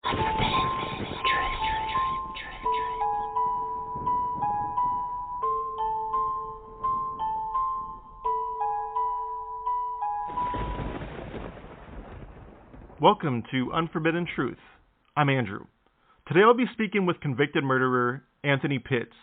Welcome to Unforbidden Truth. I'm Andrew. Today I'll be speaking with convicted murderer Anthony Pitts.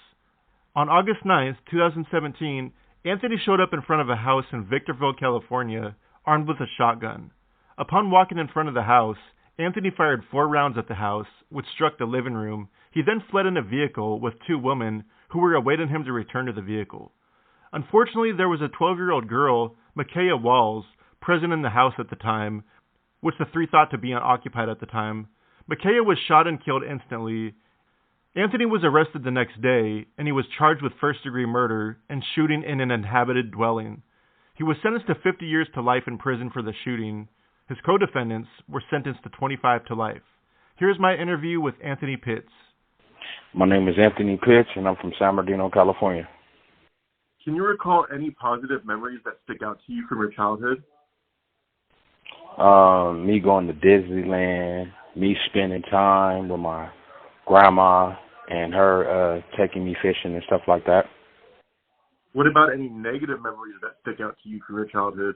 On August 9th, 2017, Anthony showed up in front of a house in Victorville, California, armed with a shotgun. Upon walking in front of the house, Anthony fired 4 rounds at the house, which struck the living room. He then fled in a vehicle with 2 women who were awaiting him to return to the vehicle. Unfortunately, there was a 12-year-old girl, Makiya Walls, present in the house at the time, which the 3 thought to be unoccupied at the time. Makiya was shot and killed instantly. Anthony was arrested the next day, and he was charged with first-degree murder and shooting in an inhabited dwelling. He was sentenced to 50 years to life in prison for the shooting. His co-defendants were sentenced to 25 to life. Here's my interview with Anthony Pitts. My name is Anthony Pitts, and I'm from San Bernardino, California. Can you recall any positive memories that stick out to you from your childhood? Me going to Disneyland, me spending time with my grandma and her taking me fishing and stuff like that. What about any negative memories that stick out to you from your childhood?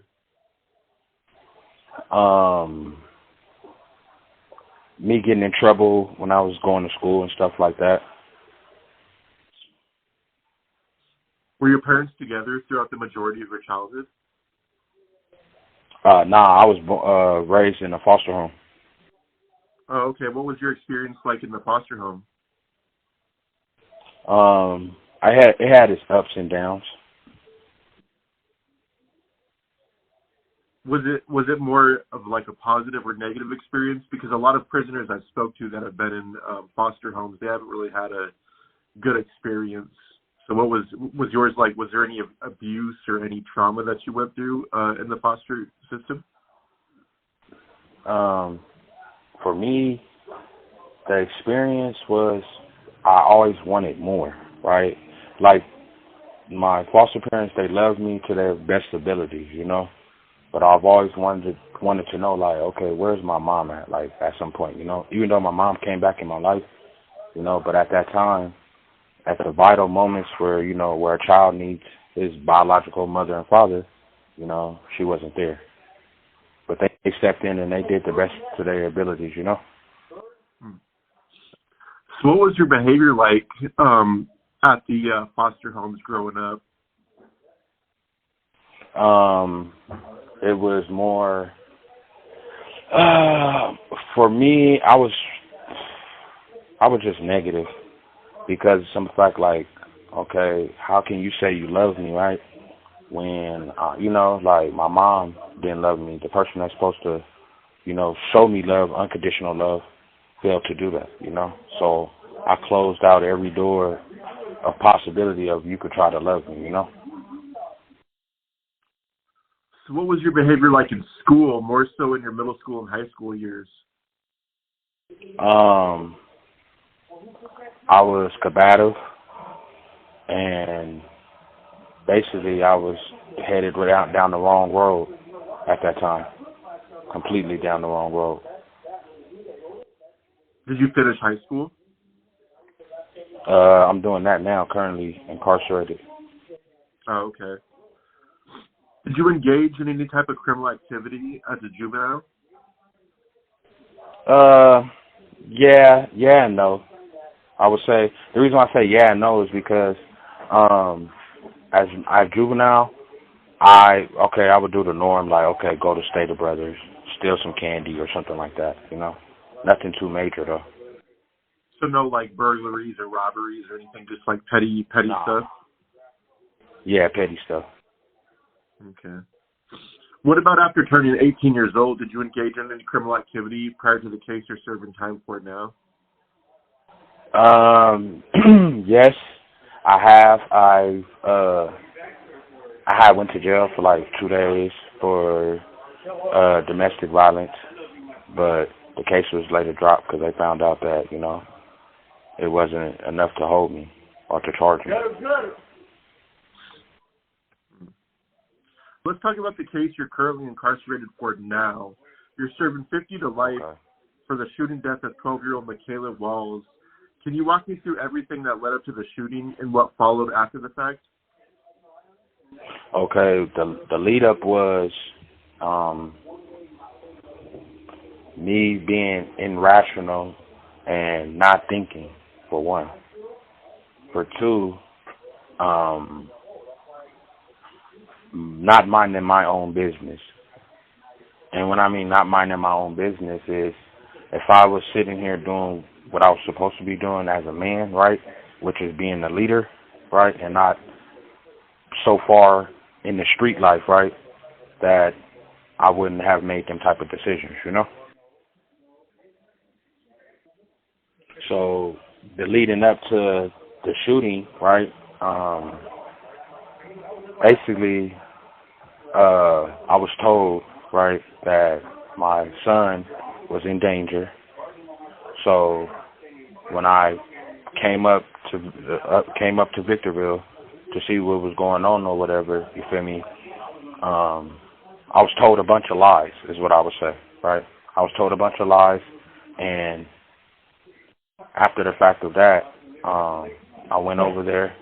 Me getting in trouble when I was going to school and stuff like that. Were your parents together throughout the majority of your childhood? Nah, I was raised in a foster home. Oh, okay. What was your experience like in the foster home? It had its ups and downs. Was it more of like a positive or negative experience? Because a lot of prisoners I've spoke to that have been in foster homes, they haven't really had a good experience. So what was yours like? Was there any abuse or any trauma that you went through in the foster system? For me, the experience was I always wanted more, right? Like my foster parents, they loved me to their best ability, you know? But I've always wanted to know, like, okay, where's my mom at, like, at some point, you know? Even though my mom came back in my life, you know, but at that time, at the vital moments where, you know, where a child needs his biological mother and father, you know, she wasn't there. But they stepped in and they did the best to their abilities, you know? So what was your behavior like at the foster homes growing up? It was more, for me, I was just negative because of some fact, like, okay, how can you say you love me, right? When, you know, like my mom didn't love me. The person that's supposed to, you know, show me love, unconditional love, failed to do that, you know? So I closed out every door of possibility of you could try to love me, you know? So what was your behavior like in school, more so in your middle school and high school years? I was combative, and basically I was headed down the wrong road at that time, completely down the wrong road. Did you finish high school? I'm doing that now, currently incarcerated. Oh, okay. Did you engage in any type of criminal activity as a juvenile? Yeah and no. I would say the reason why I say yeah and no is because as a juvenile, I would do the norm, like, okay, go to Stater Brothers, steal some candy or something like that, you know. Nothing too major though. So no like burglaries or robberies or anything, just like petty stuff? Yeah, petty stuff. Okay. What about after turning 18 years old? Did you engage in any criminal activity prior to the case you're serving time for now? Yes, I have. I had went to jail for like 2 days for domestic violence, but the case was later dropped because they found out that, you know, it wasn't enough to hold me or to charge me. Let's talk about the case you're currently incarcerated for now. You're serving 50 to life. Okay. for the shooting death of 12-year-old Makiya Walls. Can you walk me through everything that led up to the shooting and what followed after the fact? Okay, the lead up was me being irrational and not thinking, for one. For two, not minding my own business. And when I mean not minding my own business is if I was sitting here doing what I was supposed to be doing as a man, right, which is being a leader, right, and not so far in the street life, right, that I wouldn't have made them type of decisions, you know? So the leading up to the shooting, right, basically I was told, right, that my son was in danger. So when I came up to Victorville to see what was going on or whatever, you feel me? I was told a bunch of lies, is what I would say, right? I was told a bunch of lies, and after the fact of that, I went over there,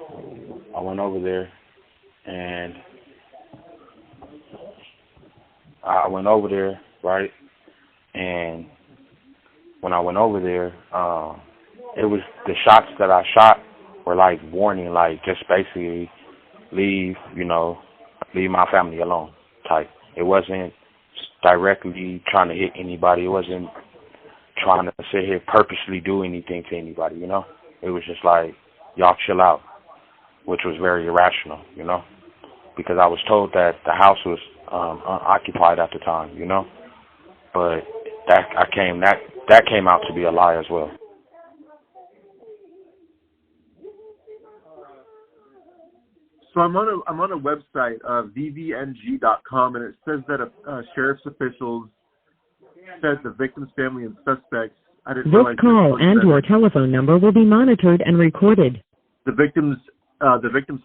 and I went over there, right? And when I went over there, it was the shots that I shot were like warning, like just basically leave my family alone type. It wasn't directly trying to hit anybody. It wasn't trying to sit here purposely do anything to anybody, you know? It was just like, y'all chill out, which was very irrational, you know? Because I was told that the house was unoccupied at the time, you know? But that came out to be a lie as well. So I'm on a website, vvng.com, and it says that sheriff's officials said the victim's family and suspects. I didn't realize this call and your telephone number will be monitored and recorded. The victim's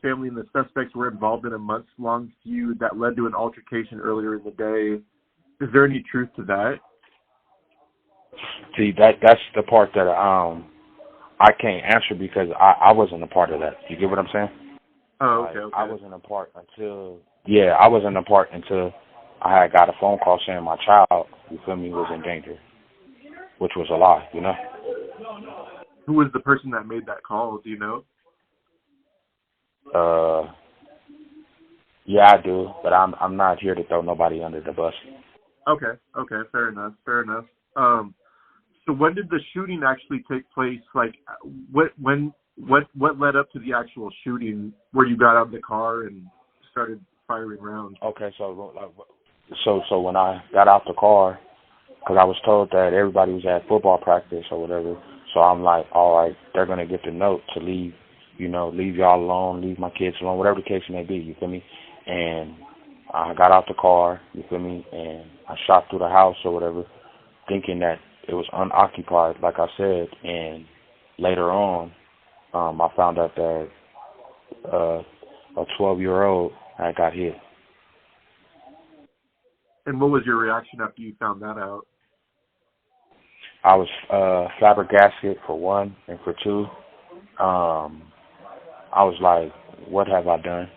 family and the suspects were involved in a months-long feud that led to an altercation earlier in the day. Is there any truth to that? See, that's the part that I can't answer because I wasn't a part of that. You get what I'm saying? Oh, okay. I wasn't a part until I had got a phone call saying my child, you feel me, was in danger, which was a lie, you know? Who was the person that made that call? Do you know? Yeah, I do, but I'm not here to throw nobody under the bus. Okay, fair enough. So when did the shooting actually take place? Like, what led up to the actual shooting where you got out of the car and started firing rounds? Okay, so when I got out the car, because I was told that everybody was at football practice or whatever, so I'm like, all right, they're going to get the note to leave y'all alone, leave my kids alone, whatever the case may be, you feel me? And I got out the car, you feel me, and I shot through the house or whatever, thinking that it was unoccupied, like I said, and later on, I found out that a 12-year-old had got hit. And what was your reaction after you found that out? I was flabbergasted, for one, and for two, I was like, what have I done?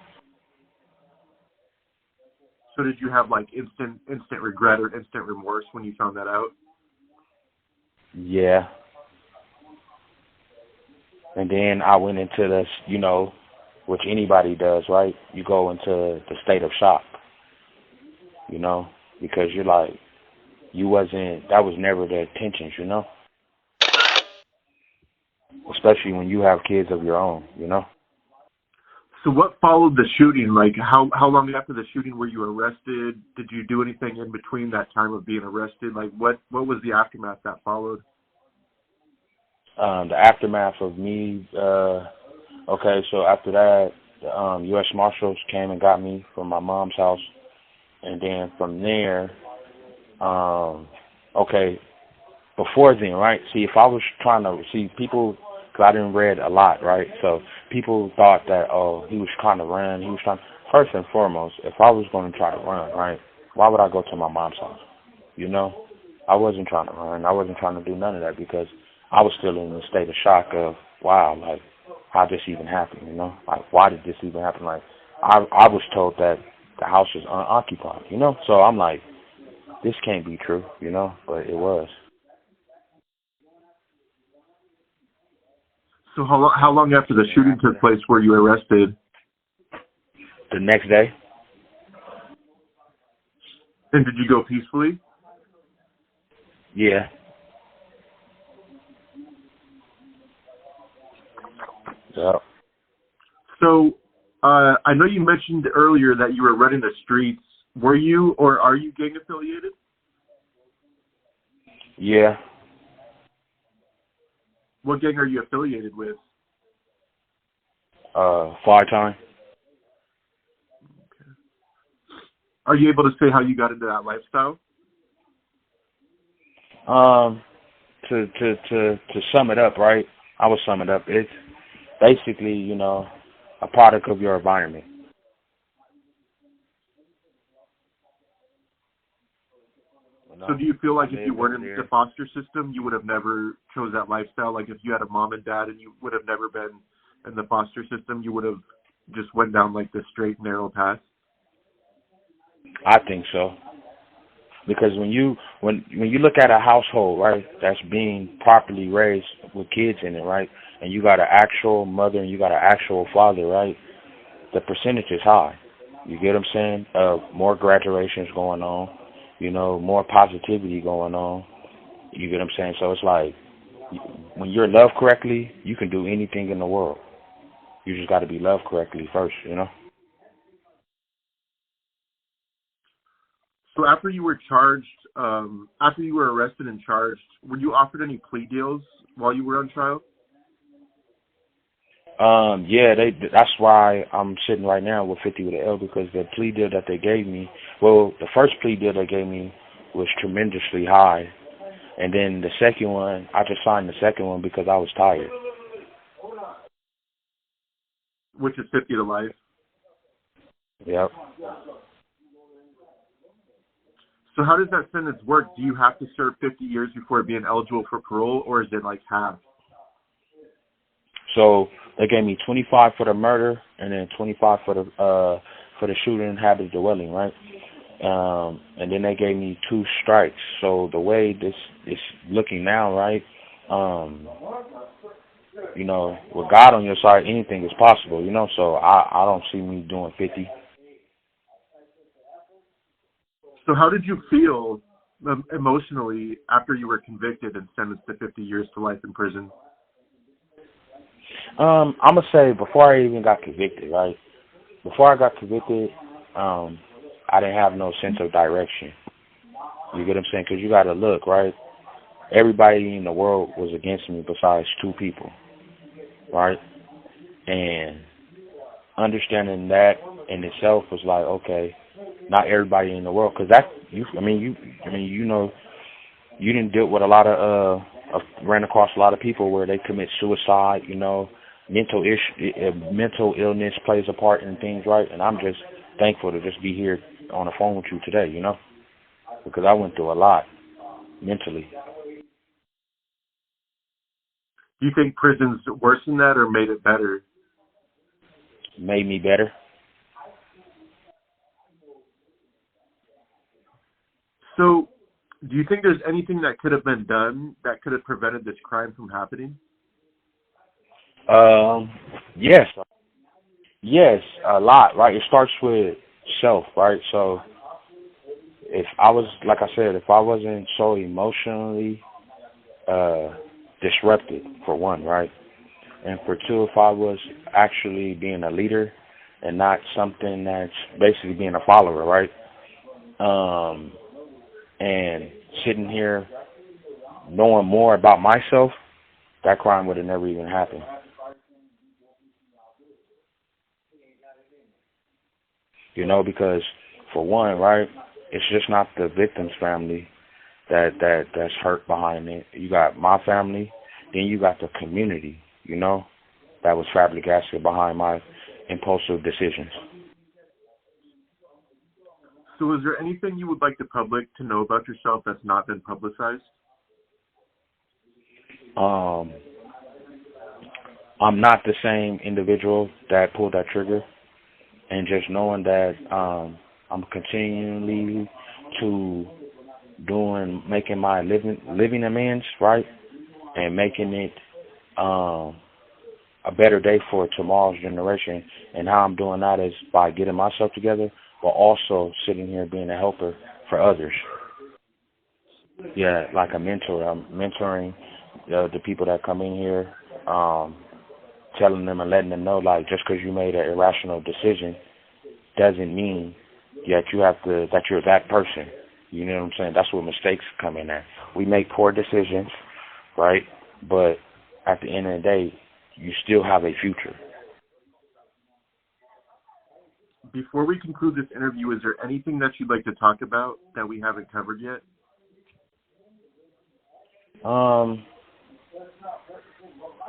So did you have like instant regret or instant remorse when you found that out? Yeah. And then I went into this, which anybody does, right? You go into the state of shock, because you're like, that was never the intentions, especially when you have kids of your own, So what followed the shooting? Like, how long after the shooting were you arrested? Did you do anything in between that time of being arrested? Like, what was the aftermath that followed? The aftermath of me, okay, so after that, the U.S. Marshals came and got me from my mom's house. And then from there, okay, before then, right? See, if I was trying to see people, because I didn't read a lot, right? So people thought that, he was trying to run. First and foremost, if I was going to try to run, right, why would I go to my mom's house? I wasn't trying to run. I wasn't trying to do none of that because I was still in a state of shock of, wow, like, how did this even happen, you know? Like, why did this even happen? Like, I was told that the house was unoccupied, you know? So I'm like, this can't be true, you know? But it was. So how long after the shooting took place were you arrested? The next day. And did you go peacefully? Yeah. Yep. So I know you mentioned earlier that you were running the streets. Were you or are you gang affiliated? Yeah. What gang are you affiliated with? Far time. Okay. Are you able to say how you got into that lifestyle? To sum it up, right? I will sum it up. It's basically, you know, a product of your environment. You know? So do you feel like if you weren't in the foster system, you would have never chose that lifestyle? Like if you had a mom and dad and you would have never been in the foster system, you would have just went down like the straight, narrow path? I think so. Because when you look at a household, right, that's being properly raised with kids in it, right, and you got an actual mother and you got an actual father, right, the percentage is high. You get what I'm saying? More graduations going on, you know, more positivity going on. You get what I'm saying? So it's like when you're loved correctly, you can do anything in the world. You just got to be loved correctly first, you know? So after you were charged, after you were arrested and charged, were you offered any plea deals while you were on trial? Yeah, that's why I'm sitting right now with 50 with an L, because the plea deal that they gave me, well, the first plea deal they gave me was tremendously high. And then the second one, I just signed the second one because I was tired. Which is 50 to life. Yep. So how does that sentence work? Do you have to serve 50 years before being eligible for parole, or is it like half? So they gave me 25 for the murder and then 25 for the shooting and habit dwelling, right? And then they gave me 2 strikes. So the way this is looking now, right? You know, with God on your side, anything is possible, you know. So I don't see me doing 50. So how did you feel emotionally after you were convicted and sentenced to 50 years to life in prison? I'm gonna say before I even got convicted, right? Before I got convicted, I didn't have no sense of direction. You get what I'm saying? Because you got to look, right? Everybody in the world was against me besides 2 people, right? And understanding that in itself was like, okay, not everybody in the world, because you know, you didn't deal with a lot of ran across a lot of people where they commit suicide, you know, mental illness plays a part in things, right? And I'm just thankful to just be here on the phone with you today, you know, because I went through a lot mentally. Do you think prison's worsened that or made it better? Made me better. So do you think there's anything that could have been done that could have prevented this crime from happening? Yes, a lot, right? It starts with self, right? So if I was, like I said, if I wasn't so emotionally disrupted, for one, right? And for 2, if I was actually being a leader and not something that's basically being a follower, right? And sitting here knowing more about myself, that crime would have never even happened. You know, because for one, right, it's just not the victim's family that's hurt behind it. You got my family, then you got the community, you know, that was flabbergasted behind my impulsive decisions. So is there anything you would like the public to know about yourself that's not been publicized? I'm not the same individual that pulled that trigger, and just knowing that I'm continually to making my living amends, right, and making it a better day for tomorrow's generation. And how I'm doing that is by getting myself together, but also sitting here being a helper for others. Yeah, like a mentor. I'm mentoring the people that come in here, telling them and letting them know, like, just because you made an irrational decision doesn't mean that you're that person. You know what I'm saying? That's where mistakes come in at. We make poor decisions, right? But at the end of the day, you still have a future. Before we conclude this interview, is there anything that you'd like to talk about that we haven't covered yet?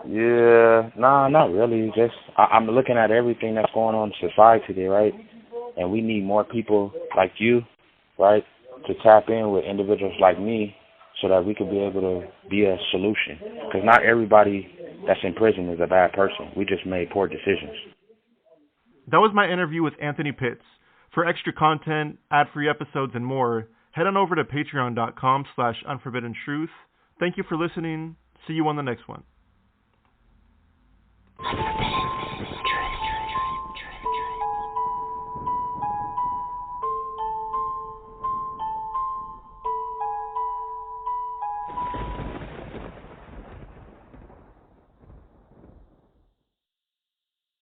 Yeah, nah, not really. Just I'm looking at everything that's going on in society today, right? And we need more people like you, right, to tap in with individuals like me so that we could be able to be a solution. Because not everybody that's in prison is a bad person. We just made poor decisions. That was my interview with Anthony Pitts. For extra content, ad-free episodes, and more, head on over to patreon.com/unforbidden-truth. Thank you for listening. See you on the next one.